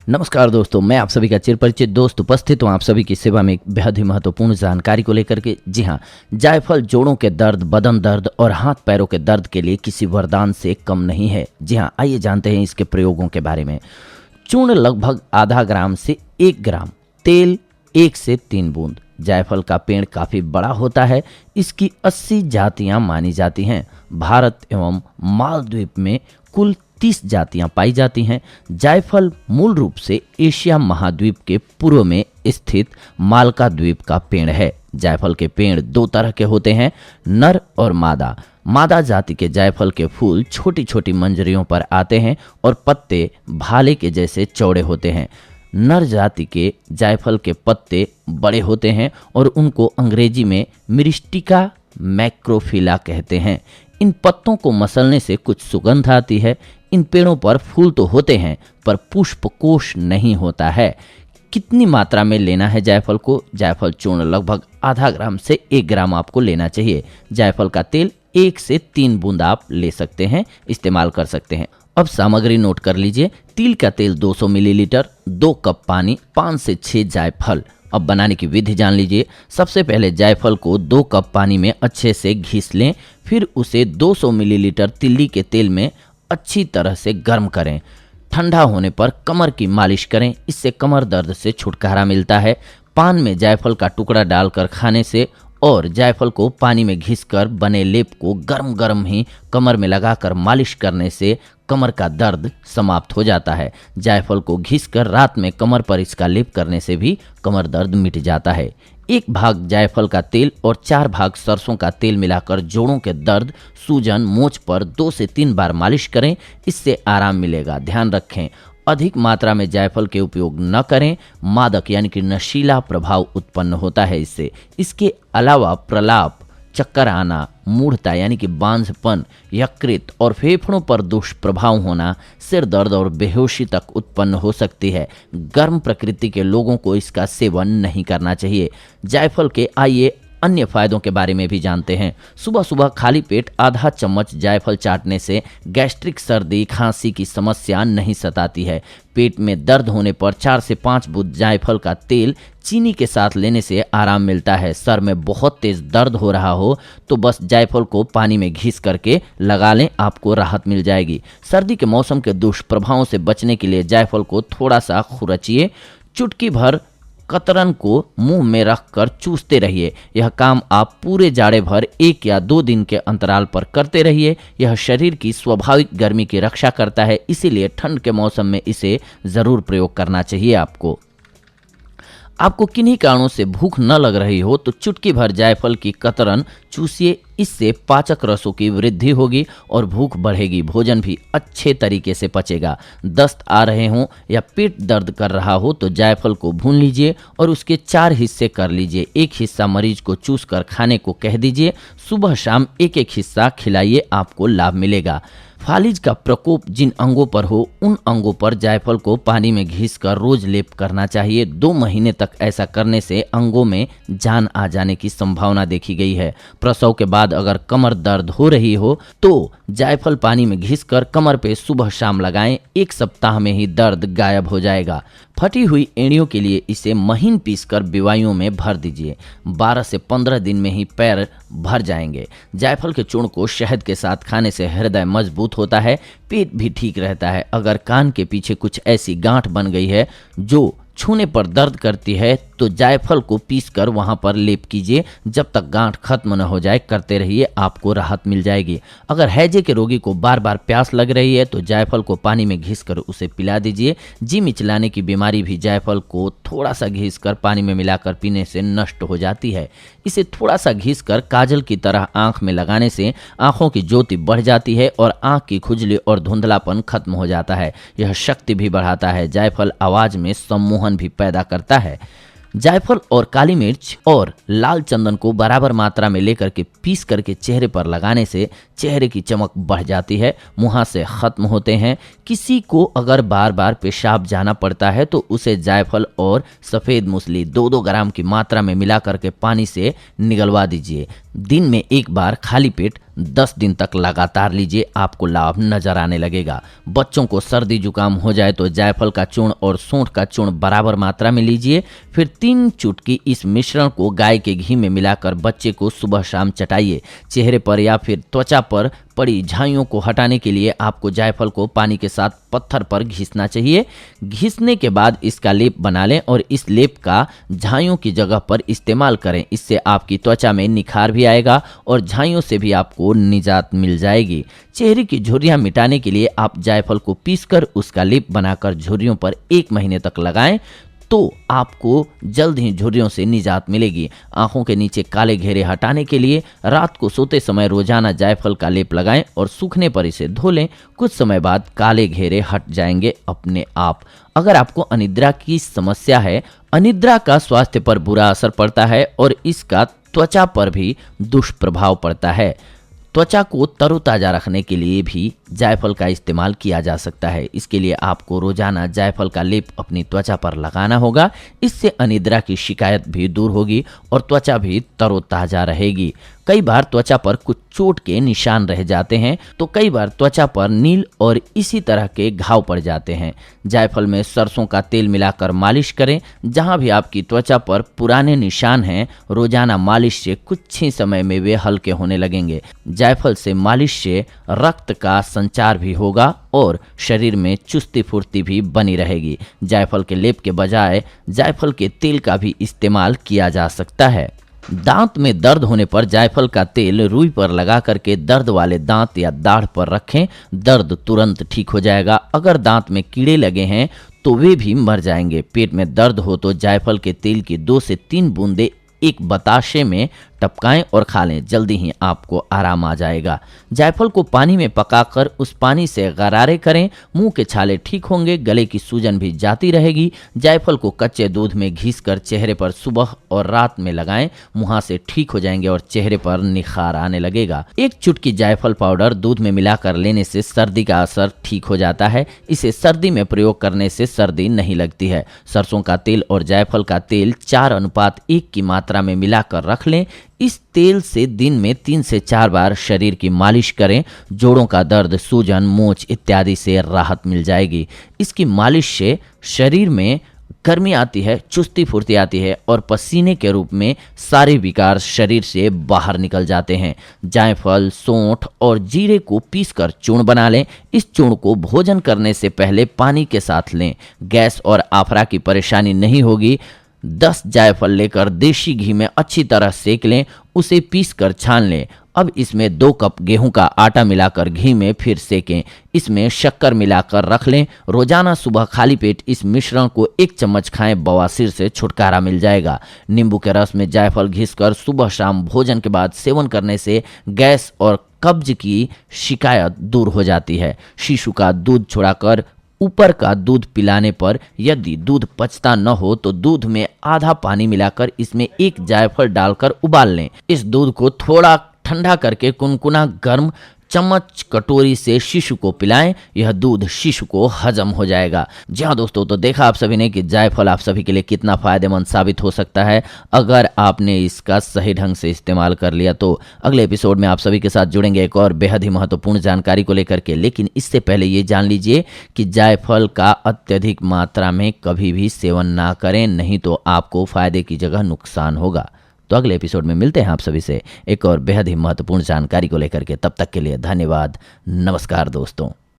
नमस्कार दोस्तों, मैं आप सभी का चिरपरिचित दोस्त उपस्थित हूँ आप सभी की सेवा में एक बेहद ही महत्वपूर्ण जानकारी को लेकर के। जी हाँ, जायफल जोड़ों के दर्द, बदन दर्द और हाथ पैरों के दर्द के लिए किसी वरदान से कम नहीं है। जी हाँ, आइए जानते हैं इसके प्रयोगों के बारे में। चूर्ण लगभग आधा ग्राम से 1 ग्राम, तेल 1 से 3 बूंद। जायफल का पेड़ काफ़ी बड़ा होता है। इसकी 80 जातियाँ मानी जाती हैं। भारत एवं मालद्वीप में कुल 30 जातियां पाई जाती हैं। जायफल मूल रूप से एशिया महाद्वीप के पूर्व में स्थित मालका द्वीप का पेड़ है। जायफल के पेड़ 2 तरह के होते हैं, नर और मादा। मादा जाति के जायफल के फूल छोटी छोटी मंजरियों पर आते हैं और पत्ते भाले के जैसे चौड़े होते हैं। नर जाति के जायफल के पत्ते बड़े होते हैं और उनको अंग्रेजी में मिरिस्टिका मैक्रोफिला कहते हैं। इन पत्तों को मसलने से कुछ सुगंध आती है। इन पेड़ों पर फूल तो होते हैं पर पुष्पकोश नहीं होता है। कितनी मात्रा में लेना है जायफल को? जायफल चूर्ण लगभग आधा ग्राम से 1 ग्राम आपको लेना चाहिए। जायफल का तेल 1 से 3 बूंद आप ले सकते हैं, इस्तेमाल कर सकते हैं। अब सामग्री नोट कर लीजिए। तिल का तेल 200 मिलीलीटर, 2 कप पानी, 5 से 6 जायफल। अब बनाने की विधि जान लीजिए। सबसे पहले जायफल को 2 कप पानी में अच्छे से घिस लें, फिर उसे 200 मिलीलीटर तिल्ली के तेल में अच्छी तरह से गर्म करें। ठंडा होने पर कमर की मालिश करें, इससे कमर दर्द से छुटकारा मिलता है। पान में जायफल का टुकड़ा डालकर खाने से और जायफल को पानी में घिसकर बने लेप को गरम गरम ही कमर में लगाकर मालिश करने से कमर का दर्द समाप्त हो जाता है। जायफल को घिसकर रात में कमर पर इसका लेप करने से भी कमर दर्द मिट जाता है। 1 भाग जायफल का तेल और 4 भाग सरसों का तेल मिलाकर जोड़ों के दर्द, सूजन, मोच पर 2 से 3 बार मालिश करें, इससे आराम मिलेगा। ध्यान रखें, अधिक मात्रा में जायफल के उपयोग न करें। मादक यानी कि नशीला प्रभाव उत्पन्न होता है इससे। इसके अलावा प्रलाप, चक्कर आना, मूढ़ता यानी कि बांझपन, यकृत और फेफड़ों पर दुष्प्रभाव होना, सिर दर्द और बेहोशी तक उत्पन्न हो सकती है। गर्म प्रकृति के लोगों को इसका सेवन नहीं करना चाहिए। जायफल के आइए अन्य फायदों के बारे में भी जानते हैं। सुबह सुबह खाली पेट आधा चम्मच जायफल चाटने से गैस्ट्रिक, सर्दी, खांसी की समस्या नहीं सताती है। पेट में दर्द होने पर 4 से 5 बूंद जायफल का तेल चीनी के साथ लेने से आराम मिलता है। सर में बहुत तेज दर्द हो रहा हो तो बस जायफल को पानी में घिस करके लगा लें, आपको राहत मिल जाएगी। सर्दी के मौसम के दुष्प्रभावों से बचने के लिए जायफल को थोड़ा सा खुरचिए, चुटकी भर कतरन को मुंह में रखकर चूसते रहिए। यह काम आप पूरे जाड़े भर 1 या 2 दिन के अंतराल पर करते रहिए। यह शरीर की स्वाभाविक गर्मी की रक्षा करता है, इसीलिए ठंड के मौसम में इसे ज़रूर प्रयोग करना चाहिए। आपको किन्हीं कारणों से भूख न लग रही हो तो चुटकी भर जायफल की कतरन चूसिए, इससे पाचक रसों की वृद्धि होगी और भूख बढ़ेगी। भोजन भी अच्छे तरीके से पचेगा। दस्त आ रहे हों या पेट दर्द कर रहा हो तो जायफल को भून लीजिए और उसके 4 हिस्से कर लीजिए। 1 हिस्सा मरीज को चूस कर खाने को कह दीजिए। सुबह शाम 1-1 हिस्सा खिलाइए, आपको लाभ मिलेगा। फालिज का प्रकोप जिन अंगों पर हो उन अंगों पर जायफल को पानी में घिसकर रोज लेप करना चाहिए। 2 महीने तक ऐसा करने से अंगों में जान आ जाने की संभावना देखी गई है। प्रसव के बाद अगर कमर दर्द हो रही हो तो जायफल पानी में घिसकर कमर पे सुबह शाम लगाएं। 1 सप्ताह में ही दर्द गायब हो जाएगा। फटी हुई एड़ियों के लिए इसे महीन पीसकर बिवाइयों में भर दीजिए। 12 से 15 दिन में ही पैर भर जाएंगे। जायफल के चूर्ण को शहद के साथ खाने से हृदय मजबूत होता है, पेट भी ठीक रहता है। अगर कान के पीछे कुछ ऐसी गांठ बन गई है जो छूने पर दर्द करती है तो जायफल को पीसकर वहां पर लेप कीजिए। जब तक गांठ खत्म न हो जाए करते रहिए, आपको राहत मिल जाएगी। अगर हैजे के रोगी को बार बार प्यास लग रही है तो जायफल को पानी में घिसकर उसे पिला दीजिए। जी मिचलाने की बीमारी भी जायफल को थोड़ा सा घिसकर पानी में मिलाकर पीने से नष्ट हो जाती है। इसे थोड़ा सा घिसकर काजल की तरह आंख में लगाने से आंखों की ज्योति बढ़ जाती है और आंख की खुजली और धुंधलापन खत्म हो जाता है। यह शक्ति भी बढ़ाता है। जायफल आवाज में सम्मोहन भी पैदा करता है। जायफल और काली मिर्च और लाल चंदन को बराबर मात्रा में लेकर के पीस करके चेहरे पर लगाने से चेहरे की चमक बढ़ जाती है, मुहासे खत्म होते हैं। किसी को अगर बार बार पेशाब जाना पड़ता है तो उसे जायफल और सफ़ेद मूसली 2-2 ग्राम की मात्रा में मिला करके पानी से निगलवा दीजिए। दिन में एक बार खाली पेट 10 दिन तक लगातार लीजिए, आपको लाभ नजर आने लगेगा। बच्चों को सर्दी जुकाम हो जाए तो जायफल का चूर्ण और सौंठ का चूर्ण बराबर मात्रा में लीजिए, फिर 3 चुटकी इस मिश्रण को गाय के घी में मिलाकर बच्चे को सुबह शाम चटाइए। चेहरे पर या फिर त्वचा पर पड़ी झाइयों को हटाने के लिए आपको जायफल को पानी के साथ पत्थर पर घिसना चाहिए। घिसने के बाद इसका लेप बना लें और इस लेप का झाइयों की जगह पर इस्तेमाल करें। इससे आपकी त्वचा में निखार भी आएगा और झाइयों से भी आपको निजात मिल जाएगी। चेहरे की झुर्रियां मिटाने के लिए आप जायफल को पीसकर उसका लेप बनाकर झुर्रियों पर 1 महीने तक लगाएं तो आपको जल्द ही झुर्रियों से निजात मिलेगी। आंखों के नीचे काले घेरे हटाने के लिए रात को सोते समय रोजाना जायफल का लेप लगाएं और सूखने पर इसे धो लें। कुछ समय बाद काले घेरे हट जाएंगे अपने आप। अगर आपको अनिद्रा की समस्या है, अनिद्रा का स्वास्थ्य पर बुरा असर पड़ता है और इसका त्वचा पर भी दुष्प्रभाव पड़ता है। त्वचा को तरोताजा रखने के लिए भी जायफल का इस्तेमाल किया जा सकता है। इसके लिए आपको रोजाना जायफल का लेप अपनी त्वचा पर लगाना होगा। इससे अनिद्रा की शिकायत भी दूर होगी और त्वचा भी तरोताजा रहेगी। कई बार त्वचा पर कुछ चोट के निशान रह जाते हैं तो कई बार त्वचा पर नील और इसी तरह के घाव पड़ जाते हैं। जायफल में सरसों का तेल मिलाकर मालिश करें। जहां भी आपकी त्वचा पर पुराने निशान हैं, रोजाना मालिश से कुछ ही समय में वे हल्के होने लगेंगे। जायफल से मालिश से रक्त का संचार भी होगा और शरीर में चुस्ती फुर्ती भी बनी रहेगी। जायफल के लेप के बजाय जायफल के तेल का भी इस्तेमाल किया जा सकता है। दांत में दर्द होने पर जायफल का तेल रुई पर लगा करके दर्द वाले दांत या दाढ़ पर रखें। दर्द तुरंत ठीक हो जाएगा। अगर दांत में कीड़े लगे हैं तो वे भी मर जाएंगे। पेट में दर्द हो तो जायफल के तेल की 2 से 3 बूंदे एक बताशे में टपकाएं और खा लें। जल्दी ही आपको आराम आ जाएगा। जायफल को पानी में पकाकर उस पानी से गरारे करें। मुंह के छाले ठीक होंगे, गले की सूजन भी जाती रहेगी। जायफल को कच्चे दूध में घिसकर चेहरे पर सुबह और रात में लगाएं। मुहासे ठीक हो जाएंगे और चेहरे पर निखार आने लगेगा। 1 चुटकी जायफल पाउडर दूध में मिलाकर लेने से सर्दी का असर ठीक हो जाता है। इसे सर्दी में प्रयोग करने से सर्दी नहीं लगती है। सरसों का तेल और जायफल का तेल 4:1 की मात्रा में मिलाकर रख लें। इस तेल से दिन में 3 से 4 बार शरीर की मालिश करें। जोड़ों का दर्द, सूजन, मोच इत्यादि से राहत मिल जाएगी। इसकी मालिश से शरीर में गर्मी आती है, चुस्ती फुर्ती आती है और पसीने के रूप में सारे विकार शरीर से बाहर निकल जाते हैं। जायफल, सौंठ और जीरे को पीसकर चूर्ण बना लें। इस चूर्ण को भोजन करने से पहले पानी के साथ लें। गैस और आफरा की परेशानी नहीं होगी। 10 जायफल लेकर देशी घी में अच्छी तरह सेक लें। उसे पीसकर छान लें। अब इसमें 2 कप गेहूं का आटा मिलाकर घी में फिर सेकें। इसमें शक्कर मिलाकर रख लें। रोजाना सुबह खाली पेट इस मिश्रण को 1 चम्मच खाएं। बवासीर से छुटकारा मिल जाएगा। नींबू के रस में जायफल घिसकर सुबह शाम भोजन के बाद सेवन करने से गैस और कब्ज की शिकायत दूर हो जाती है। शिशु का दूध छुड़ाकर ऊपर का दूध पिलाने पर यदि दूध पचता न हो तो दूध में आधा पानी मिलाकर इसमें 1 जायफल डालकर उबाल लें। इस दूध को थोड़ा ठंडा करके कुनकुना गर्म चम्मच कटोरी से शिशु को पिलाएं। यह दूध शिशु को हजम हो जाएगा। जी हाँ दोस्तों, तो देखा आप सभी ने कि जायफल आप सभी के लिए कितना फायदेमंद साबित हो सकता है अगर आपने इसका सही ढंग से इस्तेमाल कर लिया। तो अगले एपिसोड में आप सभी के साथ जुड़ेंगे एक और बेहद ही महत्वपूर्ण जानकारी को लेकर के। लेकिन इससे पहले ये जान लीजिए कि जायफल का अत्यधिक मात्रा में कभी भी सेवन ना करें, नहीं तो आपको फायदे की जगह नुकसान होगा। तो अगले एपिसोड में मिलते हैं आप सभी से एक और बेहद ही महत्वपूर्ण जानकारी को लेकर के। तब तक के लिए धन्यवाद। नमस्कार दोस्तों।